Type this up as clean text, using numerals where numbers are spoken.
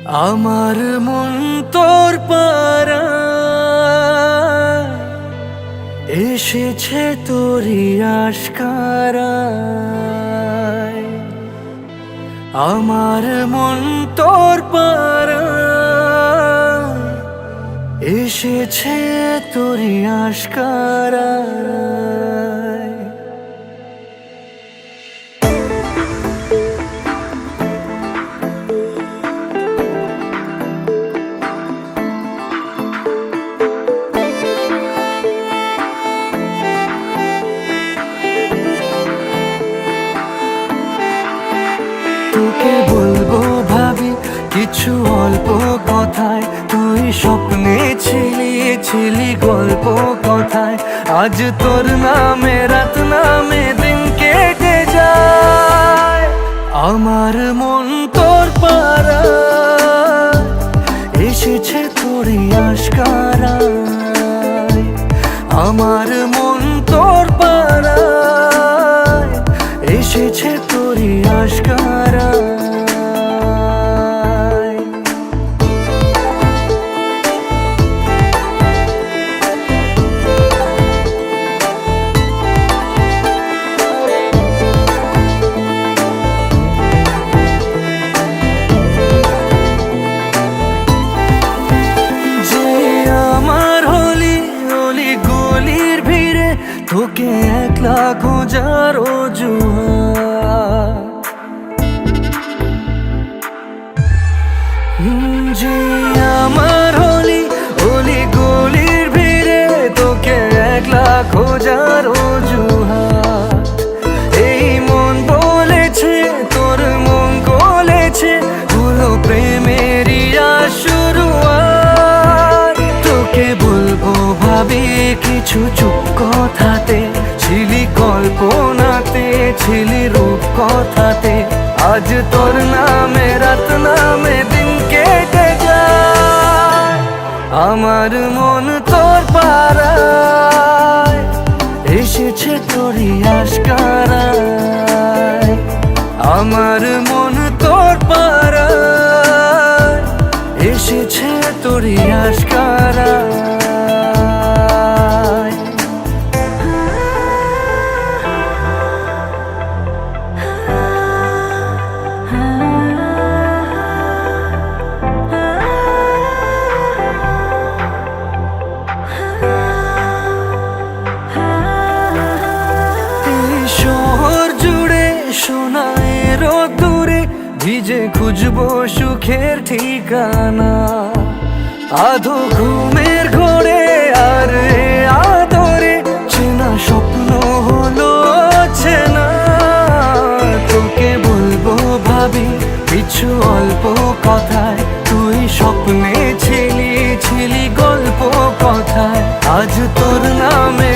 আমার মন তোর পারা এসেছে তোরি আশকারায়। আমার মন তোর পারা এসেছে তোরি আশকারায়। তোকে বলবো ভাবি কিছু অল্প কথায়, তুই স্বপ্নে ছিলি গল্প কথায়। আজ তোর নামে রাত নামে দিন কেটে যায়। আমার মন তোর পারা এসেছে তোরি আশকারায়। আমার মন তোর পারা এসেছে তোরি আশকারায়। যে আমার হলি অলি গলির ভিড়ে তোকে একলা খোঁজার অজুহাত। যে আমার হলি অলি গলির ভিড়ে তোকে একলা খোঁজার অজুহাত। এই মন বলেছে তোর মন গলেছে, হলো প্রেমেরই শুরুয়াত। তোকে বলবো ভাবি কিছু চুপ কথাতে, ছিলি কল্পনাতে ছিলি রূপ কথাতে। আজ তোর নামে রাত নামে দিন কেটে যায়। আমার মন তোর পারায় এসেছে তোরি আশকারায়। আমার মন তোর পারায় এসেছে তোরি আশকারায়। শহর জুড়ে সোনার দূরে ভিজে খুঁজবো সুখের ঠিকানা। আধো ঘুমের ঘোরে আর আদরে চেনা স্বপ্ন হলো চেনা। তোকে বলবো ভাবি কিছু অল্প কথায়, তুই স্বপ্নে ছিলি গল্প কথায়। আজ তোর নামে